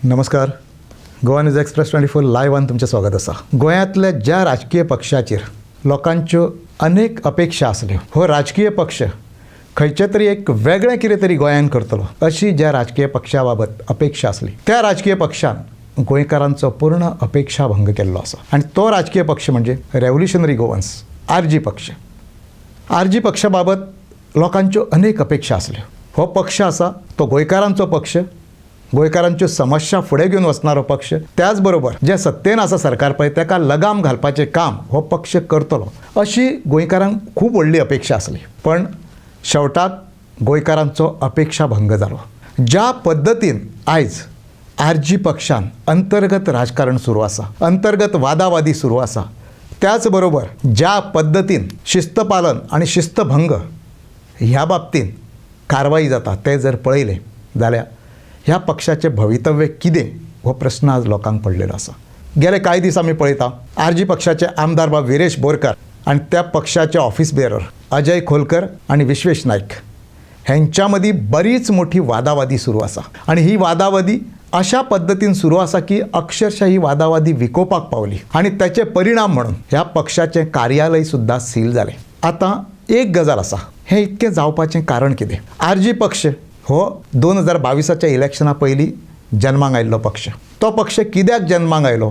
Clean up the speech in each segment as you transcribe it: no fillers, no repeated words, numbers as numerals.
नमस्कार. Goa news express 24 लायव्हान तुमचें स्वागत आसा. गोंयांतल्या ज्या राजकीय पक्षाचेर लोकांच्यो अनेक अपेक्षा आसल्यो, हो राजकीय पक्ष खंयचे तरी एक वेगळें कितें तरी गोंयांत करतलो अशी ज्या राजकीय पक्षा बाबत अपेक्षा आसली, त्या राजकीय पक्षान गोंयकारांचो पूर्ण अपेक्षा भंग केल्लो आसा. आनी तो राजकीय पक्ष म्हणजे रेव्होल्युशनरी गोवन्स, आरजी पक्ष. आरजी पक्षा बाबत लोकांच्यो अनेक अपेक्षा आसल्यो. हो पक्ष आसा तो गोंयकारांचो पक्ष, गोंयकारांच्यो समस्या फुडें घेवन वचणारो पक्ष. त्याच बरोबर जे सत्तेन आसा सरकार पळय ताका लगाम घालपाचें काम हो पक्ष करतलो अशी गोंयकारांक खूब व्हडली अपेक्षा आसली. पण शेवटाक गोंयकारांचो अपेक्षा भंग जालो. ज्या पद्दतीन आयज आरजी पक्षान अंतर्गत राजकारण सुरू आसा, अंतर्गत वादावादी सुरू आसा, त्याच बरोबर ज्या पद्दतीन शिस्तपालन आनी शिस्तभंग ह्या बाबतीन कारवाई जाता तें जर पळयलें जाल्यार ह्या पक्षाचें भवितव्य कितें हो प्रश्न आज लोकांक पडलेलो आसा. गेले कांय दीस आमी पळयता आरजी पक्षाचे आमदार बाब विरेश बोरकार आनी त्या पक्षाचे ऑफिस बेरर अजय खोलकर आनी विश्वेश नायक हेंच्या मदीं बरीच मोठी वादावादी सुरू आसा. आनी ही वादावादी अशा पद्दतीन सुरू आसा की अक्षरशः ही वादावादी विकोपाक पावली आनी त्याचे परिणाम म्हणून ह्या पक्षाचें कार्यालय सुद्दां सील जालें. आतां एक गजाल आसा, हें इतकें जावपाचें कारण कितें? आरजी पक्ष हो 2022च्या इलेक्शना पयलीं जन्माक आयिल्लो पक्ष. तो पक्ष कित्याक जन्माक आयलो?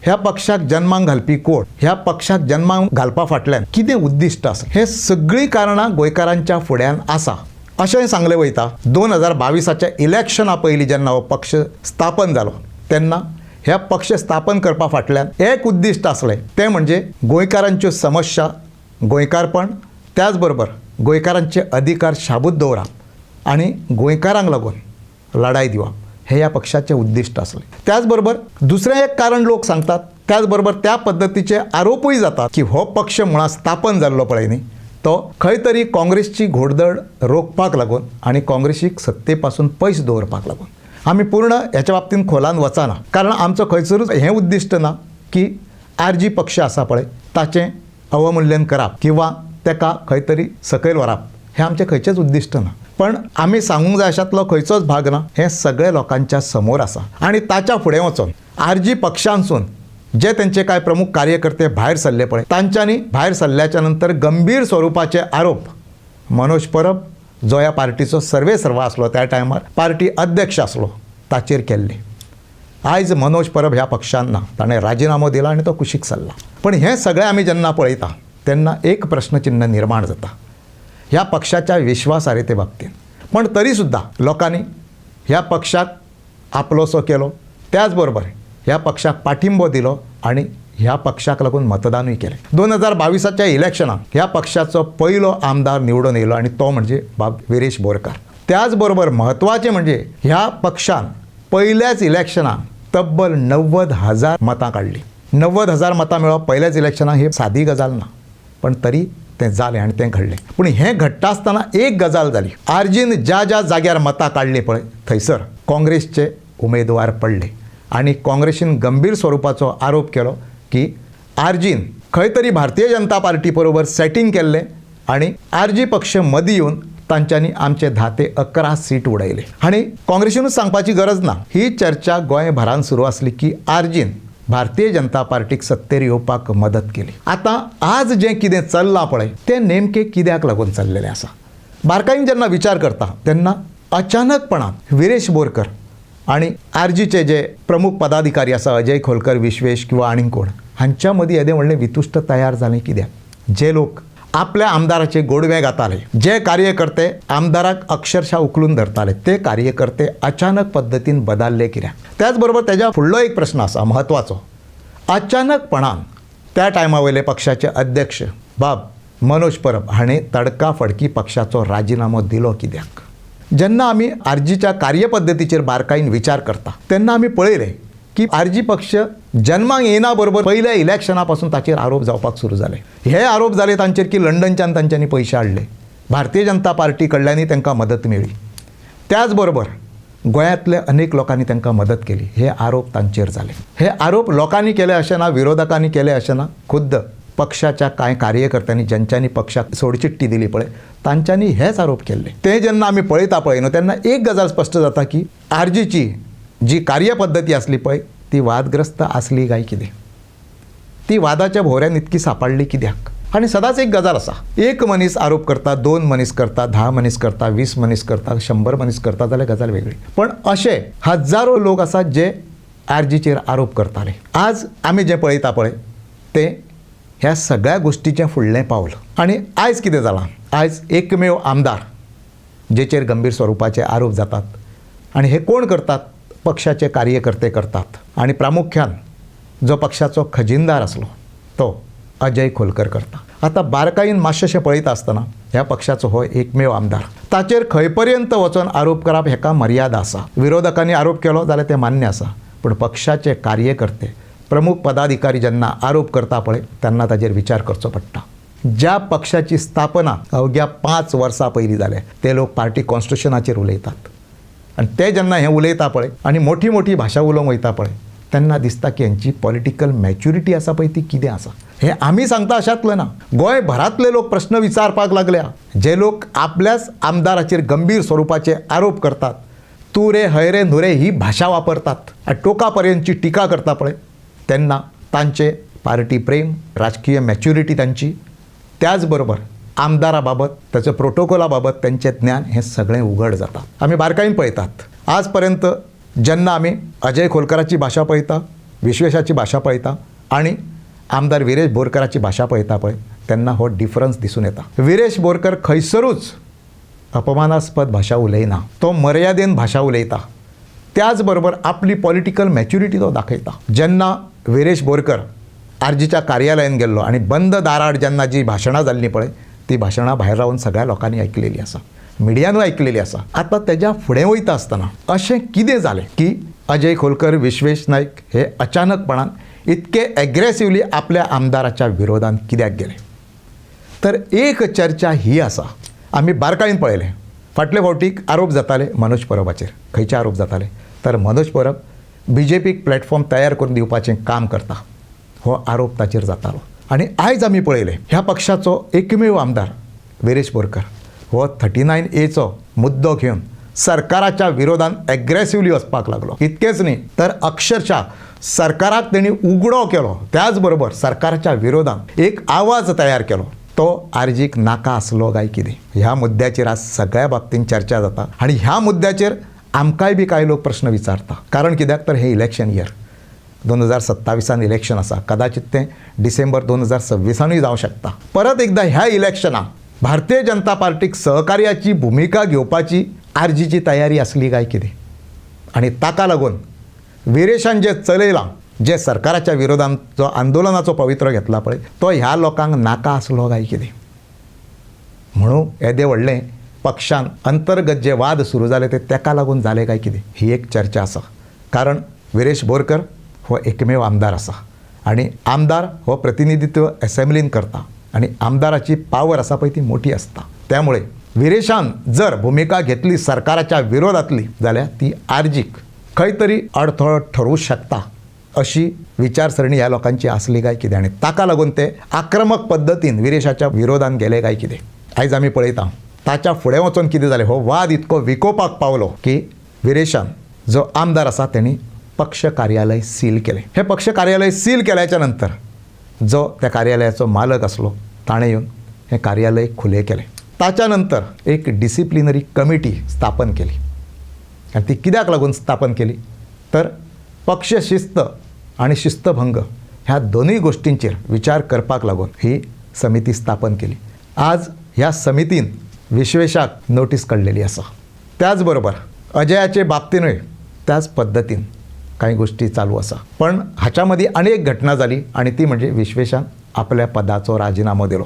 ह्या पक्षाक जन्माक घालपी कोण? ह्या पक्षाक जन्माक घालपा फाटल्यान कितें उद्दिश्ट आसा? हे सगळीं कारणां गोंयकारांच्या फुड्यान आसा अशें सांगलें वयता. 2022च्या इलेक्शना पयलीं जेन्ना हो पक्ष स्थापन जालो तेन्ना ह्या पक्ष स्थापन करपा फाटल्यान एक उद्दिश्ट आसलें, तें म्हणजे गोंयकारांच्यो समस्या, गोंयकारपण, त्याच बरोबर गोंयकारांचे अधिकार शाबूत दवरप आनी गोंयकारांक लागून लढाई दिवप हे ह्या पक्षाचें उद्दिश्ट आसलें. त्याच बरोबर दुसरें एक कारण लोक सांगतात, त्याच बरोबर त्या पद्दतीचे आरोपूय जातात की हो पक्ष मुळात स्थापन जाल्लो पळय न्ही, तो खंय तरी काँग्रेसची घोडदड रोखपाक लागून आनी काँग्रेसीक सत्ते पासून पयस दवरपाक लागून. आमी पूर्ण ह्याच्या बाबतीन खोलान वचना, कारण आमचो खंयसरूच हें उद्दिश्ट ना की आरजी पक्ष आसा पळय ताचें अवमूल्यन करप किंवा ताका खंय तरी सकयल व्हरप हें आमचें खंयचेंच उद्दिश्ट ना. पण आमी सांगूंक जाय अशातलो खंयचोच भाग ना, हें सगळें लोकांच्या समोर आसा. आनी ताच्या फुडें वचून आरजी पक्षांसून जे तेंचे कांय प्रमुख कार्यकर्ते भायर सरले पळय, तांच्यांनी भायर सरल्याच्या नंतर गंभीर स्वरुपाचे आरोप मनोज परब जो ह्या पार्टीचो सर्वेसर्वा आसलो, त्या टायमार पार्टी अध्यक्ष आसलो, ताचेर केल्ले. आयज मनोज परब ह्या पक्षान ना, ताणें राजिनामो दिला आनी तो कुशीक सरला. पण हें सगळें आमी जेन्ना पळयता तेन्ना एक प्रश्नचिन्ह निर्माण जाता ह्या पक्षाच्या विश्वासार्हते बाबतीन. पण तरी सुद्दां लोकांनी ह्या पक्षाक आपलोसो केलो, त्याच बरोबर ह्या पक्षाक पाठिंबो दिलो आनी ह्या पक्षाक लागून मतदानूय केलें. 2022च्या इलेक्शनाक ह्या पक्षाचो पयलो आमदार निवडून येयलो आनी तो म्हणजे बाब विरेश बोरकार. त्याच बरोबर म्हत्वाचें म्हणजे ह्या पक्षान पयल्याच इलेक्शनाक तब्बल 90,000 मतां काडलीं. 90,000 मतां मेळप पयल्याच इलेक्शनाक ही सादी गजाल ना, पण तरी तें जालें आनी तें घडलें. पूण हें घडटा आसतना एक गजाल जाली. आरजीन ज्या ज्या जाग्यार मतां काडलीं पळय थंयसर काँग्रेसचे उमेदवार पडले आनी काँग्रेसीन गंभीर स्वरुपाचो आरोप केलो की आरजीन खंय तरी भारतीय जनता पार्टी बरोबर सेटिंग केल्लें आनी आरजी पक्ष मदीं येवन तांच्यांनी आमचे 10 ते 11 सीट उडयले. आनी काँग्रेसीनूच सांगपाची गरज ना, ही चर्चा गोंयभरान सुरू आसली की आरजीन भारतीय जनता पार्टीक सत्तेर येवपाक मदत केली. आतां आज जें कितें चल्लां पळय तें नेमकें कित्याक लागून चल्लेलें आसा? बारकायेन जेन्ना विचार करता तेन्ना अचानकपणान विरेश बोरकर आनी आरजीचे जे प्रमुख पदाधिकारी आसा अजय खोलकर, विश्वेश किंवा आनीक कोण, हांच्या मदीं येदें व्हडलें वितुश्ट तयार जालें कित्याक? जे लोक आपल्या आमदाराचे गोडवे घाताले, जे कार्यकर्ते आमदाराक अक्षरशः उखलून धरताले, ते कार्यकर्ते अचानक पद्दतीन बदलले कित्याक? त्याच बरोबर तेज्या फुडलो एक प्रश्न आसा म्हत्वाचो. अचानकपणान त्या टायमा वयले पक्षाचे अध्यक्ष बाब मनोज परब हाणें तडकाफडकी पक्षाचो राजिनामो दिलो कित्याक? जेन्ना आमी आरजीच्या कार्यपद्दतीचेर बारकायेन विचार करता तेन्ना आमी पळयलें की आरजी पक्ष जन्माक येना बरोबर पयल्या इलेक्शना पासून ताचेर आरोप जावपाक सुरू जाले. हे आरोप जाले तांचेर की लंडनच्यान तांच्यांनी पयशे हाडले, भारतीय जनता पार्टी कडल्यानय तांकां मदत मेळ्ळी, त्याच बरोबर गोंयांतल्या अनेक लोकांनी तांकां मदत केली. हे आरोप तांचेर जाले. हे आरोप लोकांनी केले अशें ना, विरोधकांनी केले अशें ना, खुद्द पक्षाच्या कांय कार्यकर्त्यांनी ज्यांच्यांनी पक्षाक सोडचिट्टी दिली पळय तांच्यांनी हेच आरोप केले. ते जेन्ना आमी पळयता पळय न्हू तेन्ना एक गजाल स्पश्ट जाता की आरजीची जी कार्यपद्धती असली पळय ती वादग्रस्त असली काय कितें, ती वादाच्या भोवऱ्यान इतकी सापडली कित्याक. आणि सदांच एक गजाल आसा, एक मनीस आरोप करता, 2 मनीस करता, 10 मनीस करता, 20 मनीस करता, 100 मनीस करता जाल्यार गजाल वेगळी. पण असे हजारो लोक आसात जे आरजीचेर आरोप करताले. आज आमी जें पळयता पळय तें ह्या सगळ्या गोष्टीचें फुडलें पावल. आनी आयज कितें जालां, आयज एकमेव आमदार जेचेर गंभीर स्वरुपाचे आरोप जातात. आनी हे कोण करतात, पक्षाचे कार्यकर्ते करतात. आनी प्रामुख्यान जो पक्षाचो खजिनदार आसलो तो अजय खोलकर करता. आता बारकायेन मातशें पळयता आसतना ह्या पक्षाचो हो एकमेव आमदार, ताचेर खंय पर्यंत वचून आरोप करप हेका मर्यादा आसा. विरोधकांनी आरोप केलो जाल्यार ते मान्य आसा, पूण पक्षाचे कार्यकर्ते प्रमुख पदाधिकारी जेन्ना आरोप करता पळय तेन्ना ताचेर विचार करचो पडटा. ज्या पक्षाची स्थापना अवघ्या 5 वर्सां पयलीं जाले ते लोक पार्टी कॉन्स्टिट्युशनाचेर उलयतात. आनी ते जेन्ना हें उलयता पळय आनी मोठी मोठी भाशा उलोवंक वयता पळय तेन्ना दिसता की हेंची पॉलिटिकल मॅच्युरिटी आसा पळय ती कितें आसा. हे आमी सांगता अशातलें ना, गोंयभरांतले लोक प्रश्न विचारपाक लागल्या. जे लोक आपल्याच आमदाराचेर गंभीर स्वरुपाचे आरोप करतात, तू रे हय रे न्हू रे ही भाशा वापरतात, टोका पर्यंतची टिका करता पळय तेन्ना तांचे पार्टी प्रेम, राजकीय मॅच्युरिटी तांची, त्याच बरोबर आमदारा बाबत त्याच्या प्रोटोकॉला बाबत त्यांचे ज्ञान हे सगळें उघड जाता. आमी बारकायेन पळयतात. आज पर्यंत जेन्ना आमी अजय खोलकराची भाशा पळयता, विश्वेशाची भाशा पळयता आनी आमदार विरेश बोरकराची भाशा पळयता पळय तेन्ना हो डिफरन्स दिसून येता. विरेश बोरकर खंयसरूच अपमानास्पद भाशा उलयना, तो मर्यादेन भाशा उलयता. त्याच बरोबर आपली पॉलिटिकल मॅच्युरिटी तो दाखयता. जेन्ना विरेश बोरकर आरजीच्या कार्यालयान गेल्लो आनी बंद दाराआड जेन्ना जी भाशणां जाल्लीं पळय ती भाशणां भायर रावन सगळ्या लोकांनी आयकलेली आसा, मिडियानूय आयकलेली आसा. आतां तेज्या फुडें वयता आसतना अशें कितें जालें की अजय खोलकर, विश्वेश नायक हे अचानकपणान इतके एग्रेसिवली आपल्या आमदाराच्या विरोधान कित्याक गेले. तर एक चर्चा ही आसा, आमी बारकायेन पळयलें. फाटले फावटीक आरोप जाताले मनोज परबाचेर. खंयचे आरोप जाताले तर मनोज परब बीजेपीक प्लॅटफॉर्म तयार करून दिवपाचें काम करता हो आरोप ताचेर जातालो. आनी आयज आमी पळयलें ह्या पक्षाचो एकमेव आमदार विरेश बोरकर हो 39A मुद्दो घेवन सरकाराच्या विरोधान एग्रेसिवली वचपाक लागलो. इतकेंच न्ही तर अक्षरशः सरकाराक तेणी उगडो केलो. त्याच बरोबर सरकाराच्या विरोधान एक आवाज तयार केलो. तो आरजीक नाका आसलो काय कितें, ह्या मुद्द्याचेर आज सगळ्या बाबतीन चर्चा जाता. आनी ह्या मुद्द्याचेर आमकांय बी कांय लोक प्रश्न विचारता. कारण कित्याक तर हे इलेक्शन इयर 2027 इलेक्शन आसा. कदाचित तें डिसेंबर 2026 जावं शकता. परत एकदा ह्या इलेक्शनाक भारतीय जनता पार्टीक सहकार्याची भुमिका घेवपाची आरजीची तयारी आसली काय कितें. आनी ताका लागून विरेशान जे चलयलां, जे सरकाराच्या विरोधान जो आंदोलनाचो पवित्रो घेतला पळय तो ह्या लोकांक नाका आसलो काय कितें. म्हणून येदे व्हडलें पक्षान अंतर्गत जे वाद सुरू जाले ते तेका लागून जाले काय कितें ही एक चर्चा आसा. कारण विरेश बोरकर हो एकमेव आमदार आसा आनी आमदार हो प्रतिनिधित्व असेंब्लीन करता आनी आमदाराची पावर आसा पळय ती मोठी आसता. त्यामुळे विरेशान जर भुमिका घेतली सरकाराच्या विरोधातली जाल्यार ती आरजीक खंय तरी अडथळो ठरू शकता अशी विचारसरणी ह्या लोकांची आसली काय कितें. आनी ताका लागून ते आक्रमक पद्दतीन विरेशाच्या विरोधान गेले काय कितें. आयज आमी पळयता ताच्या फुडें वचून कितें जालें. हो वाद इतको विकोपाक पावलो की विरेशान जो आमदार आसा तेणी पक्ष कार्यालय सील केलें. हे पक्ष कार्यालय सील केल्याच्या नंतर जो त्या कार्यालयाचो मालक आसलो ताणें येवन हें कार्यालय खुलें केलें. ताच्या नंतर एक डिसिप्लिनरी कमिटी स्थापन केली. आनी ती कित्याक लागून स्थापन केली तर पक्ष शिस्त आनी शिस्तभंग ह्या दोनूय गोश्टींचेर विचार करपाक लागून ही समिती स्थापन केली. आज ह्या समितीन विश्वेशाक नोटीस काडलेली आसा. त्याच बरोबर अजयाचे बाबतीनूय त्याच पद्दतीन काही गोष्टी चालू आसा. पण हाच्या मदीं आनी एक घटना जाली आनी ती म्हणजे विश्वेशान आपल्या पदाचो राजिनामो दिलो.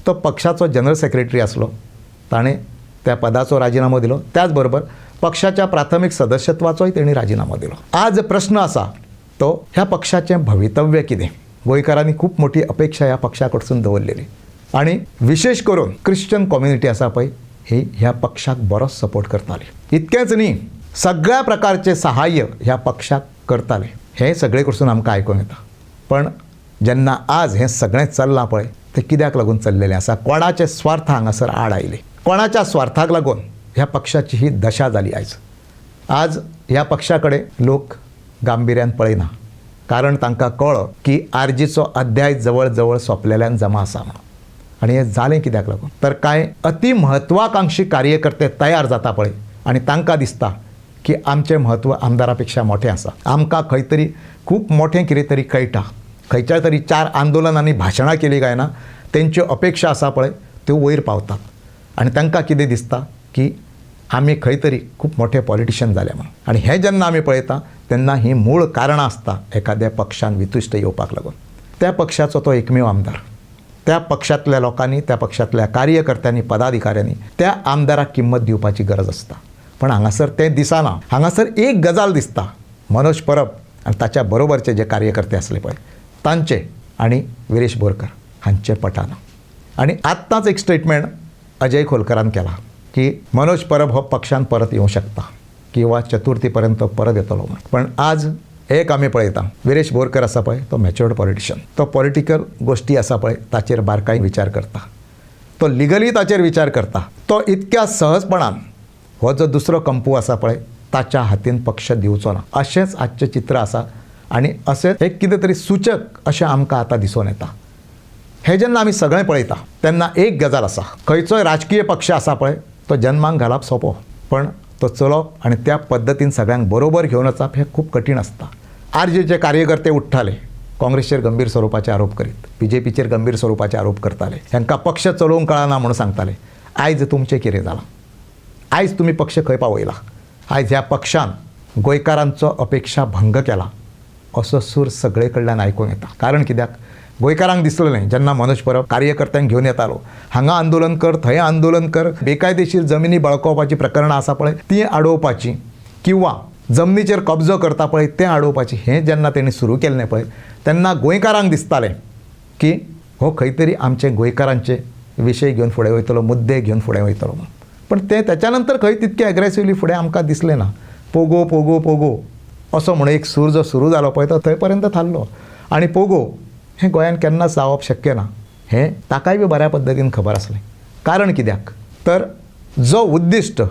तो पक्षाचो जनरल सेक्रेटरी आसलो, ताणें त्या पदाचो राजिनामो दिलो. त्याच बरोबर पक्षाच्या प्राथमीक सदस्यत्वाचोय तेणी राजिनामो दिलो. आज प्रश्न आसा तो ह्या पक्षाचें भवितव्य कितें. गोंयकारांनी खूब मोठी अपेक्षा ह्या पक्षा कडसून दवरलेली आनी विशेष करून क्रिश्चन कम्युनिटी आसा पळय ही ह्या पक्षाक बरोच सपोर्ट करताली. इतकेंच न्ही सगळ्या प्रकारचे सहाय्य ह्या पक्षाक करताले. हे सगळे कडसून आमकां आयकूंक येता. पण जेन्ना आज हें सगळें चल्लां पळय तें कित्याक लागून चल्लेलें आसा. कोणाचे स्वार्थ हांगासर आड आयले. कोणाच्या स्वार्थाक लागून ह्या पक्षाची ही दशा जाली. आज ह्या पक्षाकडे लोक गांभीर्यान पळयना, कारण तांकां कळ्ळो की आरजीचो अध्याय जवळ जवळ सोंपलेल्यान जमा आसा म्हणून. आनी हें जालें कित्याक लागून तर कांय अति म्हत्वाकांक्षी कार्यकर्ते तयार जाता पळय आनी तांकां दिसता की आमचें म्हत्व आमदारा पेक्षा मोठें आसा. आमकां खंय तरी खूब मोठें कितें तरी कळटा. खंयच्या तरी 4 आंदोलनांनी भाशणां केलीं काय ना, तेंच्यो अपेक्षा आसा पळय त्यो वयर पावतात आनी तांकां कितें दिसता की आमी खंय तरी खूब मोठे पॉलिटिशियन जाले म्हणून. आनी हें जेन्ना आमी पळयता तेन्ना ही मूळ कारणां आसता एखाद्या पक्षान वितुश्ट येवपाक लागून. त्या पक्षाचो तो एकमेव आमदार, त्या पक्षांतल्या लोकांनी, त्या पक्षांतल्या कार्यकर्त्यांनी, पदाधिकाऱ्यांनी त्या आमदाराक किंमत दिवपाची गरज आसता. पण हांगासर तें दिसना. हांगासर एक गजाल दिसता, मनोज परब आनी ताच्या बरोबरचे जे कार्यकर्ते आसले पळय तांचे आनी विरेश बोरकर हांचे पटना. आनी आत्ताच एक स्टेटमेंट अजय खोलकरान केला की मनोज परब हो पक्षान परत येवं शकता किंवा चतुर्थी पर्यंत परत येतलो म्हणून. पण आज एक आमी पळयता, विरेश बोरकर आसा पळय तो मॅच्युअर्ड पॉलिटिशियन. तो पॉलिटिकल गोश्टी आसा पळय ताचेर बारकायेन विचार करता, तो लिगली ताचेर विचार करता. तो इतक्या सहजपणान हो जो दुसरो कंपू आसा पळय ताच्या हातीन पक्ष दिवचो ना, अशेंच आजचें चित्र आसा. आनी अशें एक कितें तरी सूचक अशें आमकां आतां दिसून येता. हें जेन्ना आमी सगळें पळयता तेन्ना एक गजाल आसा, खंयचोय राजकीय पक्ष आसा पळय तो जन्माक घालप सोंपो, पण तो चलोवप आनी त्या पद्दतीन सगळ्यांक बरोबर घेवन वचप हें खूब कठीण आसता. आरजेचे कार्यकर्ते उठ्ठाले, काँग्रेसचेर गंभीर स्वरुपाचे आरोप करीत, बीजेपीचेर गंभीर स्वरुपाचे आरोप करताले, हांकां पक्ष चलोवंक कळना म्हणून सांगताले. आयज तुमचें कितें जालां? आयज तुमी पक्ष खंय पावयला? आयज ह्या पक्षान गोंयकारांचो अपेक्षा भंग केला असो सूर सगळे कडल्यान आयकूंक येता. कारण कित्याक गोंयकारांक दिसलें जेन्ना मनोज परब कार्यकर्त्यांक घेवन येतालो, हांगा आंदोलन कर, थंय आंदोलन कर, बेकायदेशीर जमिनी बळकावपाची प्रकरणां आसा पळय ती आडोवपाची किंवा जमनीचेर कब्जो करता पळय तें आडोवपाची, हें जेन्ना तेणी सुरू केलें पळय तेन्ना गोंयकारांक दिसतालें की हो खंय तरी आमचे गोंयकारांचे विशय घेवन फुडें वयतलो, मुद्दे घेवन फुडें वयतलो म्हणून. पण ते त्याच्या नंतर खंय तितके एग्रेसिवली फुडें आमकां दिसलें ना. पोगो पोगो पोगो असो म्हणून एक सूर जो सुरू जालो पळय तो थंय पर्यंत थारलो. आनी पोगो हें गोंयान केन्नाच जावप शक्य ना हें ताकाय बी बऱ्या पद्दतीन खबर आसलें. कारण कित्याक तर जो उद्दिश्ट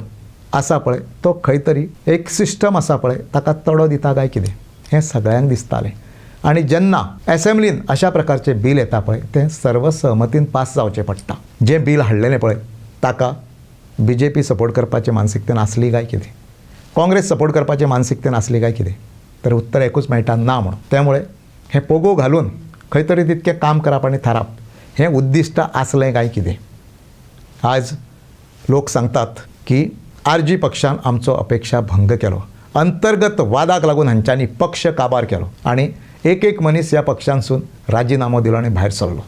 आसा पळय तो खंय तरी एक सिस्टम आसा पळय ताका तडो दिता काय कितें हें सगळ्यांक दिसतालें. आनी जेन्ना एसेंब्लीन अशा प्रकारचे बील येता पळय तें सर्वसहमतीन पास जावचें पडटा. जें बील हाडलेलें पळय ताका बीजेपी सपोर्ट करपाचे मानसिकतेन आसली काय कितें, काँग्रेस सपोर्ट करपाचे मानसिकतेन आसली काय कितें, तर उत्तर एकूच मेळटा ना म्हणून. त्यामुळे हें पोगो घालून खंय तरी तितकें काम करप आनी थाराप हें उद्दिश्ट आसलें काय कितें. आज लोक सांगतात की आरजी पक्षान आमचो अपेक्षा भंग केलो, अंतर्गत वादाक लागून हांच्यांनी पक्ष काबार केलो आनी एक मनीस ह्या पक्षांसून राजिनामो दिलो आनी भायर सरलो.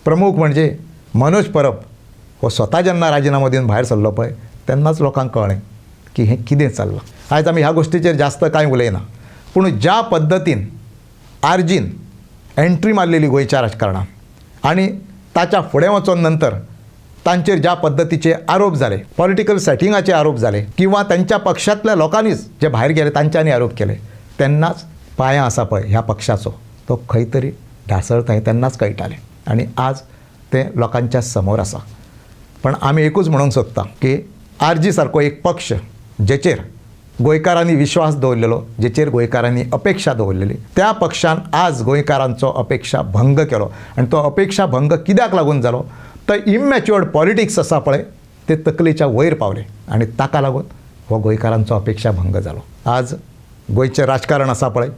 प्रमुख म्हणजे मनोज परब हो स्वता जेन्ना राजिनामो दिवन भायर सरलो पळय तेन्नाच लोकांक कळ्ळें की हें कितें चल्लां. आयज आमी ह्या गोश्टीचेर जास्त कांय उलयना, पूण ज्या पद्दतीन आरजीन एंट्री मारलेली गोंयच्या राजकारणांत आनी ताच्या फुडें वचोन नंतर तांचेर ज्या पद्दतीचे आरोप जाले, पॉलिटिकल सेटिंगाचे आरोप जाले किंवा तांच्या पक्षांतल्या लोकांनीच जे भायर गेले तांच्यांनी आरोप केले, तेन्नाच पांयां आसा पळय ह्या पक्षाचो तो खंय तरी ढासळटा तेन्नाच कळटालें आनी आज तें लोकांच्या समोर आसा. पण आमी एकूच म्हणूंक सोदता की आरजी सारको एक पक्ष जेचेर गोंयकारांनी विश्वास दवरलेलो, जेचेर गोंयकारांनी अपेक्षा दवरलेली, त्या पक्षान आज गोंयकारांचो अपेक्षा भंग केलो. आनी तो अपेक्षा भंग कित्याक लागून जालो तर इमॅच्युअर्ड पॉलिटिक्स आसा पळय ते तकलेच्या वयर पावले आनी ताका लागून हो गोंयकारांचो अपेक्षा भंग जालो. आज गोंयचें राजकारण आसा पळय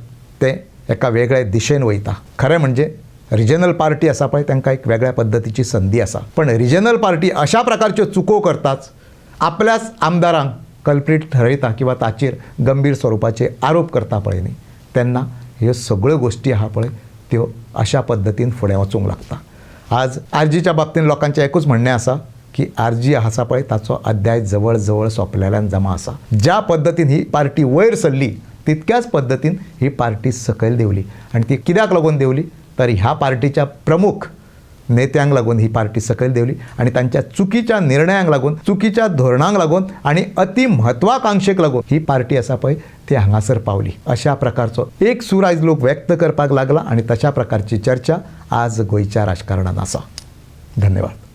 तें एका वेगळ्या दिशेन वयता. खरें म्हणजे रिजनल पार्टी आसा पळय तांकां एक वेगळ्या पद्दतीची संदी आसा, पण रिजनल पार्टी अशा प्रकारच्यो चुको करताच आपल्याच आमदारांक कल्प्रीट ठरयता किंवा ताचेर गंभीर स्वरुपाचे आरोप करता पळय न्ही, तेन्ना ह्यो सगळ्यो गोश्टी आहा पळय त्यो अशा पद्दतीन फुडें वचूंक लागता. आज आरजीच्या बाबतीन लोकांचें एकूच म्हणणें आसा की आरजी आसा पळय ताचो अध्याय जवळ जवळ सोंपलेल्यान जमा आसा. ज्या पद्दतीन ही पार्टी वयर सरली तितक्याच पद्दतीन ही पार्टी सकयल देंवली आनी ती कित्याक लागून देंवली तर ह्या पार्टीच्या प्रमुख नेत्यांक लागून ही पार्टी सकयल देंवली आनी तांच्या चुकीच्या निर्णयांक लागून, चुकीच्या धोरणांक लागून आनी अति म्हत्वाकांक्षेक लागून ही पार्टी आसा पळय ती हांगासर पावली. अशा प्रकारचो एक सूर आयज लोक व्यक्त करपाक लागला आनी तशा प्रकारची चर्चा आज गोंयच्या राजकारणांत आसा. धन्यवाद.